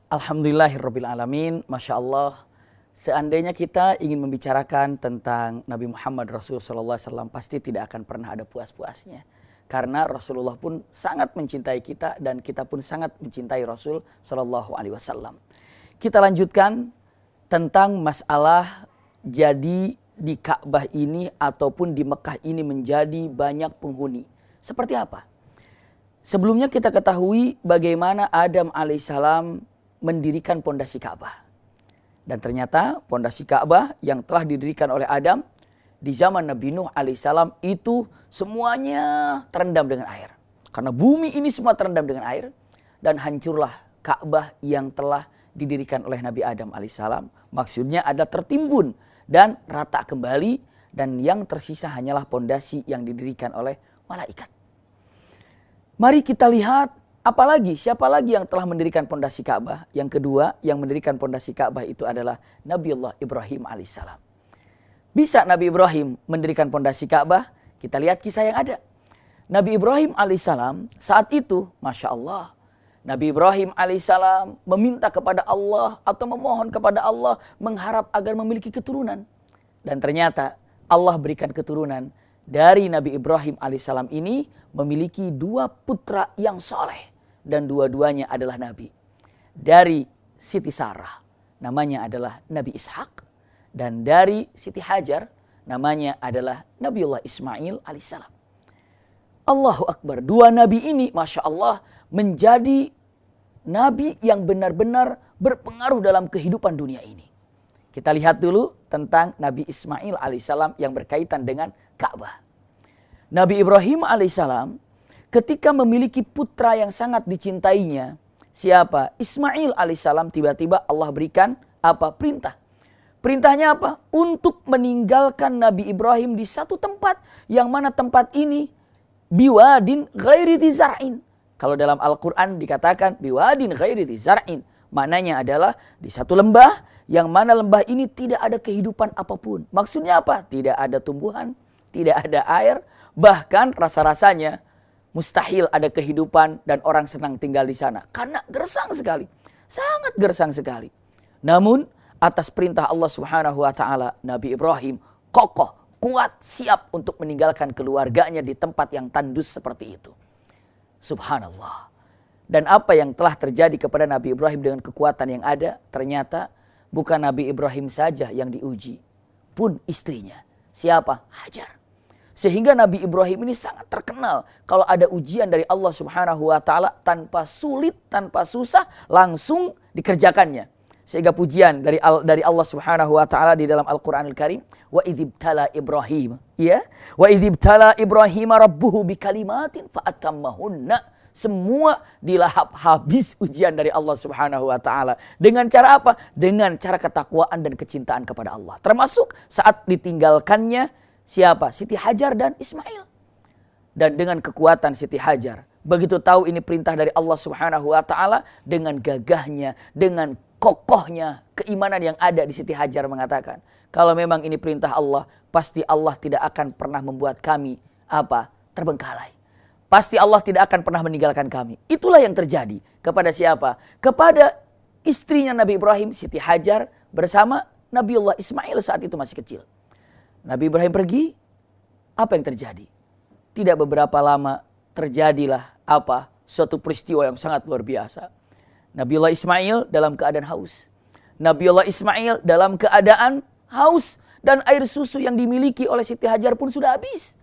Alhamdulillahirrabbilalamin. Masya Allah, seandainya kita ingin membicarakan tentang Nabi Muhammad Rasulullah SAW, pasti tidak akan pernah ada puas-puasnya. Karena Rasulullah pun sangat mencintai kita dan kita pun sangat mencintai Rasul SAW. Kita lanjutkan tentang masalah jadi di Ka'bah ini ataupun di Mekah ini menjadi banyak penghuni. Seperti apa? Sebelumnya kita ketahui bagaimana Adam alaihissalam mendirikan pondasi Ka'bah. Dan ternyata pondasi Ka'bah yang telah didirikan oleh Adam di zaman Nabi Nuh alaihissalam itu semuanya terendam dengan air. Karena bumi ini semua terendam dengan air dan hancurlah Ka'bah yang telah didirikan oleh Nabi Adam alaihissalam. Maksudnya ada tertimbun dan rata kembali dan yang tersisa hanyalah pondasi yang didirikan oleh malaikat. Mari kita lihat siapa lagi yang telah mendirikan pondasi Ka'bah? Yang kedua yang mendirikan pondasi Ka'bah itu adalah Nabiullah Ibrahim alaihissalam. Bisa Nabi Ibrahim mendirikan pondasi Ka'bah? Kita lihat kisah yang ada. Nabi Ibrahim alaihissalam saat itu, Masya Allah, Nabi Ibrahim alaihissalam meminta kepada Allah atau memohon kepada Allah mengharap agar memiliki keturunan. Dan ternyata Allah berikan keturunan. Dari Nabi Ibrahim alaihissalam ini memiliki 2 putra yang soleh. Dan dua-duanya adalah Nabi. Dari Siti Sarah namanya adalah Nabi Ishak. Dan dari Siti Hajar namanya adalah Nabiullah Ismail alaihissalam. Allahu Akbar. 2 Nabi ini Masya Allah menjadi Nabi yang benar-benar berpengaruh dalam kehidupan dunia ini. Kita lihat dulu tentang Nabi Ismail alaihissalam yang berkaitan dengan Ka'bah. Nabi Ibrahim alaihissalam ketika memiliki putra yang sangat dicintainya, siapa? Ismail alaihissalam, tiba-tiba Allah berikan perintah. Perintahnya apa? Untuk meninggalkan Nabi Ibrahim di satu tempat yang mana tempat ini biwadin ghairi dzi zar'in. Kalau dalam Al-Qur'an dikatakan biwadin ghairi dzi zar'in, maknanya adalah di satu lembah yang mana lembah ini tidak ada kehidupan apapun. Maksudnya apa? Tidak ada tumbuhan, tidak ada air, bahkan rasa-rasanya mustahil ada kehidupan dan orang senang tinggal di sana. Karena gersang sekali. Sangat gersang sekali. Namun atas perintah Allah subhanahu wa ta'ala, Nabi Ibrahim kokoh, kuat, siap untuk meninggalkan keluarganya di tempat yang tandus seperti itu. Subhanallah. Dan apa yang telah terjadi kepada Nabi Ibrahim dengan kekuatan yang ada, ternyata bukan Nabi Ibrahim saja yang diuji, pun istrinya. Siapa? Hajar. Sehingga Nabi Ibrahim ini sangat terkenal kalau ada ujian dari Allah subhanahu wa ta'ala tanpa sulit, tanpa susah, langsung dikerjakannya. Sehingga pujian dari Allah subhanahu wa ta'ala di dalam Al-Quranul Karim. Wa idzibtala Ibrahim. Ya? Wa idzibtala Ibrahim rabbuhu bikalimatin fa'atammahunna. Semua dilahap habis ujian dari Allah subhanahu wa ta'ala. Dengan cara apa? Dengan cara ketakwaan dan kecintaan kepada Allah. Termasuk saat ditinggalkannya siapa? Siti Hajar dan Ismail. Dan dengan kekuatan Siti Hajar, begitu tahu ini perintah dari Allah subhanahu wa ta'ala, dengan gagahnya, dengan kokohnya keimanan yang ada di Siti Hajar mengatakan, kalau memang ini perintah Allah, pasti Allah tidak akan pernah membuat kami terbengkalai. Pasti Allah tidak akan pernah meninggalkan kami. Itulah yang terjadi kepada siapa? Kepada istrinya Nabi Ibrahim, Siti Hajar, bersama Nabiullah Ismail saat itu masih kecil. Nabi Ibrahim pergi, apa yang terjadi? Tidak beberapa lama terjadilah suatu peristiwa yang sangat luar biasa. Nabiullah Ismail dalam keadaan haus. Nabiullah Ismail dalam keadaan haus dan air susu yang dimiliki oleh Siti Hajar pun sudah habis.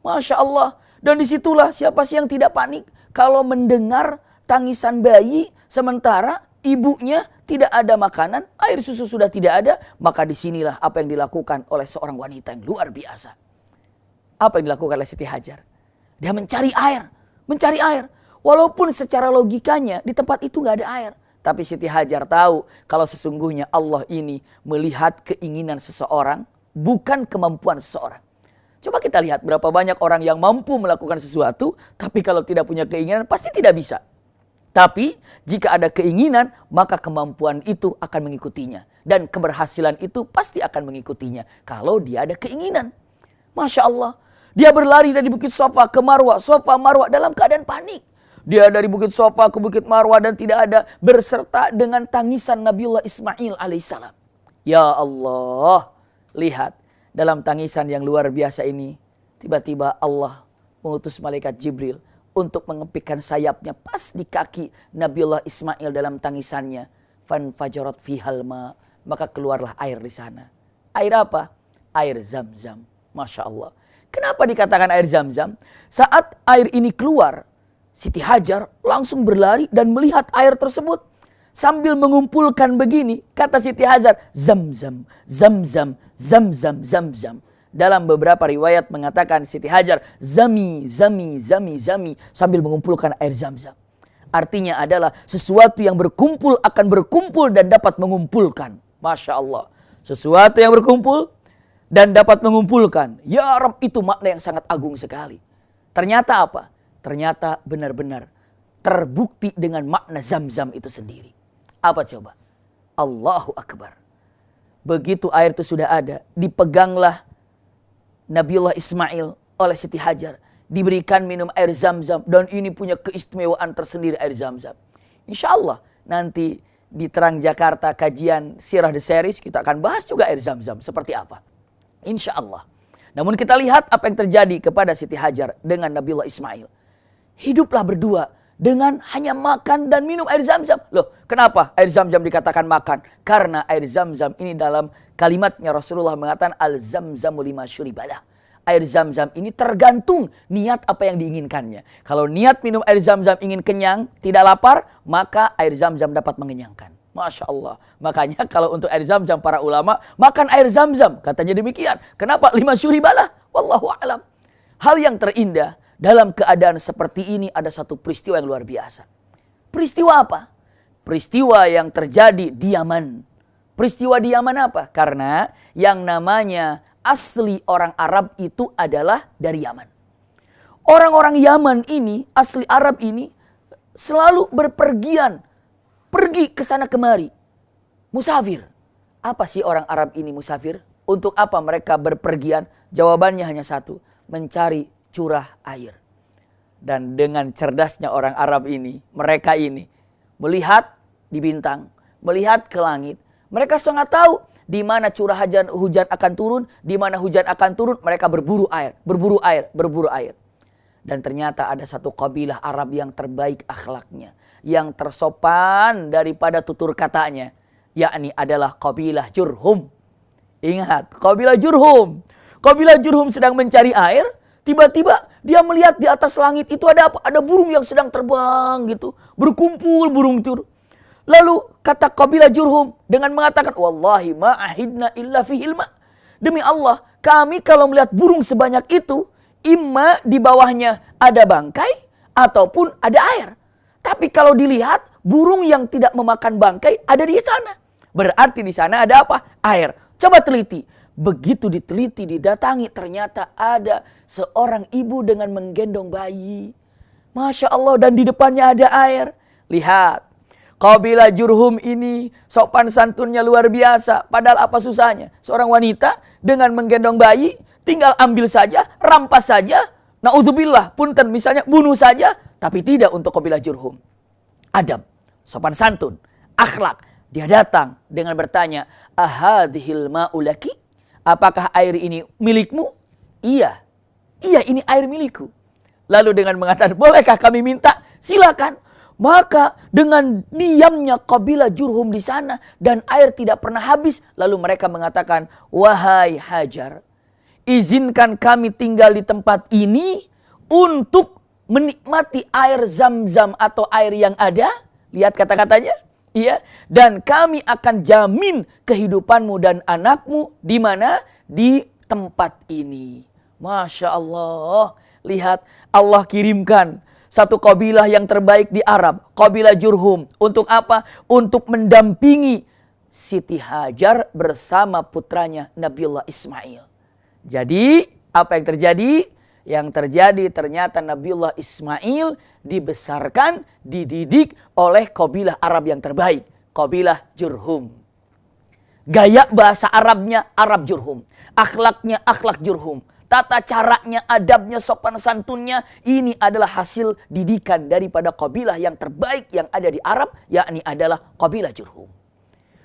Masya Allah. Dan disitulah siapa sih yang tidak panik kalau mendengar tangisan bayi sementara ibunya tidak ada makanan, air susu sudah tidak ada, maka disinilah apa yang dilakukan oleh seorang wanita yang luar biasa. Apa yang dilakukan oleh Siti Hajar? Dia mencari air. Walaupun secara logikanya di tempat itu nggak ada air. Tapi Siti Hajar tahu kalau sesungguhnya Allah ini melihat keinginan seseorang, bukan kemampuan seseorang. Coba kita lihat berapa banyak orang yang mampu melakukan sesuatu, tapi kalau tidak punya keinginan pasti tidak bisa. Tapi jika ada keinginan, maka kemampuan itu akan mengikutinya. Dan keberhasilan itu pasti akan mengikutinya. Kalau dia ada keinginan. Masya Allah. Dia berlari dari Bukit Safa ke Marwah. Safa Marwah dalam keadaan panik. Dia dari Bukit Safa ke Bukit Marwah dan tidak ada berserta dengan tangisan Nabiullah Ismail alaihissalam. Ya Allah. Lihat. Dalam tangisan yang luar biasa ini. Tiba-tiba Allah mengutus malaikat Jibril untuk mengepikkan sayapnya pas di kaki Nabiullah Ismail dalam tangisannya. Fanfajarat fihal ma, maka keluarlah air di sana. Air apa? Air Zam-Zam. Masya Allah. Kenapa dikatakan air Zam-Zam? Saat air ini keluar, Siti Hajar langsung berlari dan melihat air tersebut. Sambil mengumpulkan begini, kata Siti Hajar, Zam-Zam, Zam-Zam, Zam-Zam, Zam-Zam. Dalam beberapa riwayat mengatakan Siti Hajar zami, zami, zami, zami sambil mengumpulkan air Zam-Zam. Artinya adalah sesuatu yang berkumpul akan berkumpul dan dapat mengumpulkan. Masya Allah. Sesuatu yang berkumpul dan dapat mengumpulkan. Ya Rabb, itu makna yang sangat agung sekali. Ternyata apa? Ternyata benar-benar terbukti dengan makna Zam-Zam itu sendiri. Apa coba? Allahu Akbar. Begitu air itu sudah ada, dipeganglah Nabiullah Ismail oleh Siti Hajar. Diberikan minum air Zam-Zam. Dan ini punya keistimewaan tersendiri air Zam-Zam. Insya Allah nanti di Terang Jakarta kajian Sirah The Series kita akan bahas juga air Zam-Zam. Seperti apa? Insya Allah. Namun kita lihat apa yang terjadi kepada Siti Hajar dengan Nabiullah Ismail. Hiduplah berdua dengan hanya makan dan minum air Zam-Zam. Loh, kenapa air Zam-Zam dikatakan makan? Karena air Zam-Zam ini dalam kalimatnya Rasulullah mengatakan al-Zamzamu lima syuribalah. Air Zam-Zam ini tergantung niat apa yang diinginkannya. Kalau niat minum air Zam-Zam ingin kenyang, tidak lapar, maka air Zam-Zam dapat mengenyangkan. Masya Allah. Makanya kalau untuk air Zam-Zam para ulama, makan air Zam-Zam. Katanya demikian. Kenapa? Lima syuribalah. Wallahu a'lam. Hal yang terindah dalam keadaan seperti ini ada satu peristiwa yang luar biasa. Peristiwa apa? Peristiwa yang terjadi di Yaman. Peristiwa di Yaman apa? Karena yang namanya asli orang Arab itu adalah dari Yaman. Orang-orang Yaman ini, asli Arab ini, selalu berpergian. Pergi ke sana kemari. Musafir. Apa sih orang Arab ini musafir? Untuk apa mereka berpergian? Jawabannya hanya satu. Mencari curah air. Dan dengan cerdasnya orang Arab ini, mereka ini melihat di bintang, melihat ke langit. Mereka sangat tahu di mana curah hujan akan turun, di mana hujan akan turun, mereka berburu air, berburu air, berburu air. Dan ternyata ada satu kabilah Arab yang terbaik akhlaknya, yang tersopan daripada tutur katanya, yakni adalah kabilah Jurhum. Ingat, kabilah Jurhum. Kabilah Jurhum sedang mencari air, tiba-tiba dia melihat di atas langit itu ada apa? Ada burung yang sedang terbang gitu, berkumpul burung itu. Lalu kata kabilah Jurhum dengan mengatakan, wallahi ma ahidna illa fi hilma. Demi Allah, kami kalau melihat burung sebanyak itu, imma di bawahnya ada bangkai ataupun ada air. Tapi kalau dilihat, burung yang tidak memakan bangkai ada di sana. Berarti di sana ada apa? Air. Coba teliti. Begitu diteliti, didatangi, ternyata ada seorang ibu dengan menggendong bayi. Masya Allah, dan di depannya ada air. Lihat. Kabilah Jurhum ini sopan santunnya luar biasa. Padahal apa susahnya? Seorang wanita dengan menggendong bayi, tinggal ambil saja, rampas saja. Na'udzubillah, punten misalnya bunuh saja. Tapi tidak untuk kabilah Jurhum. Adab, sopan santun, akhlak. Dia datang dengan bertanya, ahadhil ma'ulaki? Apakah air ini milikmu? Iya. Iya, ini air milikku. Lalu dengan mengatakan, bolehkah kami minta? Silakan. Maka dengan diamnya kabilah Jurhum di sana dan air tidak pernah habis, lalu mereka mengatakan, wahai Hajar, izinkan kami tinggal di tempat ini untuk menikmati air Zam-Zam atau air yang ada. Lihat kata-katanya, iya. Dan kami akan jamin kehidupanmu dan anakmu di mana? Di tempat ini. Masya Allah. Lihat, Allah kirimkan satu kabilah yang terbaik di Arab, kabilah Jurhum. Untuk apa? Untuk mendampingi Siti Hajar bersama putranya Nabiullah Ismail. Jadi, apa yang terjadi? Yang terjadi ternyata Nabiullah Ismail dibesarkan, dididik oleh kabilah Arab yang terbaik. Kabilah Jurhum. Gaya bahasa Arabnya Arab Jurhum. Akhlaknya akhlak Jurhum. Tata caranya, adabnya, sopan santunnya. Ini adalah hasil didikan daripada kabilah yang terbaik yang ada di Arab. Yakni adalah kabilah Jurhum.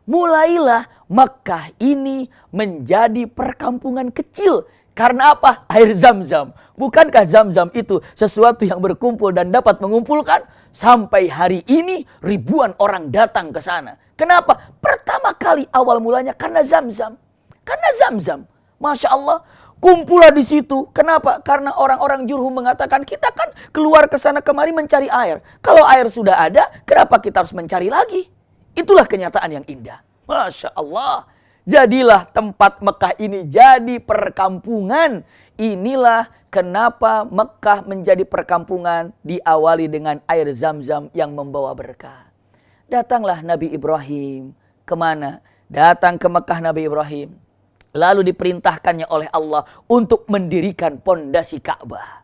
Mulailah Makkah ini menjadi perkampungan kecil. Karena apa? Air Zam-Zam. Bukankah Zam-Zam itu sesuatu yang berkumpul dan dapat mengumpulkan? Sampai hari ini ribuan orang datang ke sana. Kenapa? Pertama kali awal mulanya karena Zam-Zam. Karena Zam-Zam. Masya Allah. Kumpulah di situ. Kenapa? Karena orang-orang Jurhum mengatakan kita kan keluar ke sana kemari mencari air. Kalau air sudah ada, kenapa kita harus mencari lagi? Itulah kenyataan yang indah. Masya Allah. Jadilah tempat Mekah ini jadi perkampungan. Inilah kenapa Mekah menjadi perkampungan diawali dengan air Zam-Zam yang membawa berkah. Datanglah Nabi Ibrahim. Kemana? Datang ke Mekah Nabi Ibrahim. Lalu diperintahkannya oleh Allah untuk mendirikan pondasi Ka'bah.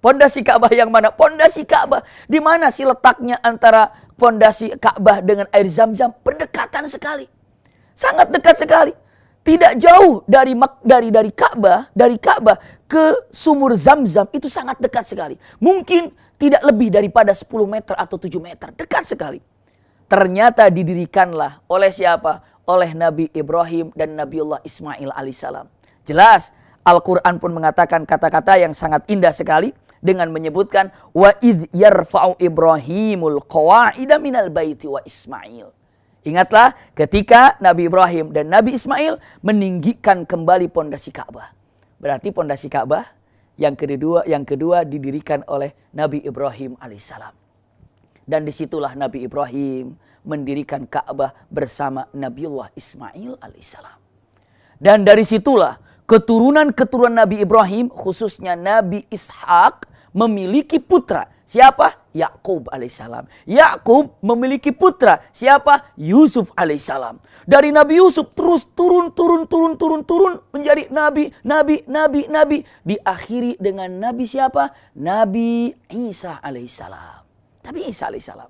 Pondasi Ka'bah yang mana? Pondasi Ka'bah. Di mana sih letaknya antara pondasi Ka'bah dengan air Zam-Zam? Berdekatan sekali. Sangat dekat sekali. Tidak jauh dari Ka'bah, ke sumur Zam-Zam itu sangat dekat sekali. Mungkin tidak lebih daripada 10 meter atau 7 meter. Dekat sekali. Ternyata didirikanlah oleh siapa? Oleh Nabi Ibrahim dan Nabiullah Ismail alaihissalam. Jelas Al-Quran pun mengatakan kata-kata yang sangat indah sekali. Dengan menyebutkan wa idh yarfa'u Ibrahimul qawa'ida minal baiti wa Ismail. Ingatlah ketika Nabi Ibrahim dan Nabi Ismail meninggikan kembali pondasi Ka'bah. Berarti pondasi Ka'bah yang kedua didirikan oleh Nabi Ibrahim alaihissalam. Dan disitulah Nabi Ibrahim mendirikan Ka'bah bersama Nabiullah Ismail alaihissalam. Dan dari situlah keturunan-keturunan Nabi Ibrahim khususnya Nabi Ishak memiliki putra. Siapa? Yakub alaihissalam. Yakub memiliki putra. Siapa? Yusuf alaihissalam. Dari Nabi Yusuf terus turun menjadi nabi. Diakhiri dengan Nabi siapa? Nabi Isa alaihissalam. Nabi Isa alaihissalam.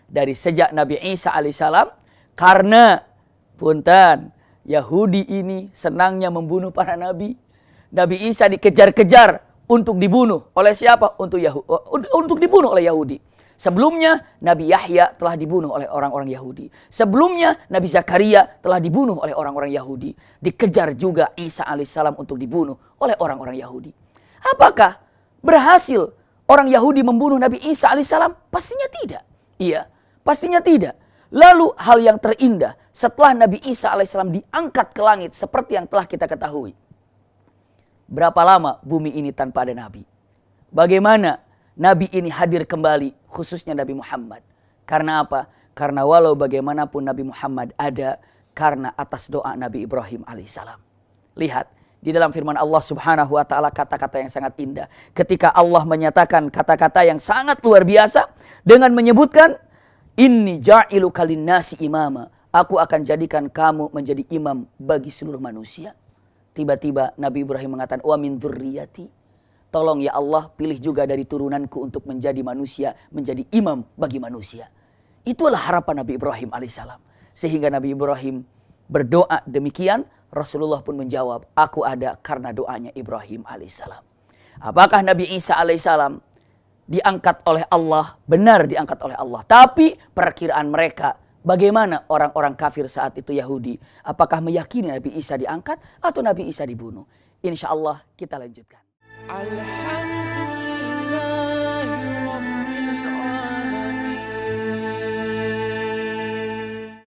Dari sejak Nabi Isa alaihissalam, karena punten Yahudi ini senangnya membunuh para nabi. Nabi Isa dikejar-kejar untuk dibunuh oleh siapa? Untuk dibunuh oleh Yahudi. Sebelumnya Nabi Yahya telah dibunuh oleh orang-orang Yahudi. Sebelumnya Nabi Zakaria telah dibunuh oleh orang-orang Yahudi. Dikejar juga Isa alaihissalam untuk dibunuh oleh orang-orang Yahudi. Apakah berhasil orang Yahudi membunuh Nabi Isa alaihissalam? Pastinya tidak. Iya, pastinya tidak. Lalu hal yang terindah setelah Nabi Isa alaihissalam diangkat ke langit seperti yang telah kita ketahui. Berapa lama bumi ini tanpa ada Nabi? Bagaimana Nabi ini hadir kembali, khususnya Nabi Muhammad? Karena apa? Karena walau bagaimanapun Nabi Muhammad ada karena atas doa Nabi Ibrahim alaihissalam. Lihat di dalam firman Allah subhanahu wa ta'ala kata-kata yang sangat indah. Ketika Allah menyatakan kata-kata yang sangat luar biasa dengan menyebutkan Inni ja'iluka linnasi imama. Aku akan jadikan kamu menjadi imam bagi seluruh manusia. Tiba-tiba Nabi Ibrahim mengatakan, wa min dzurriyyati. Tolong ya Allah, pilih juga dari turunanku untuk menjadi manusia, menjadi imam bagi manusia. Itulah harapan Nabi Ibrahim alaihissalam. Sehingga Nabi Ibrahim berdoa demikian, Rasulullah pun menjawab, aku ada karena doanya Ibrahim alaihissalam. Apakah Nabi Isa alaihissalam diangkat oleh Allah? Benar diangkat oleh Allah. Tapi perkiraan mereka, bagaimana orang-orang kafir saat itu Yahudi? Apakah meyakini Nabi Isa diangkat atau Nabi Isa dibunuh? Insya Allah kita lanjutkan. Alhamdulillah.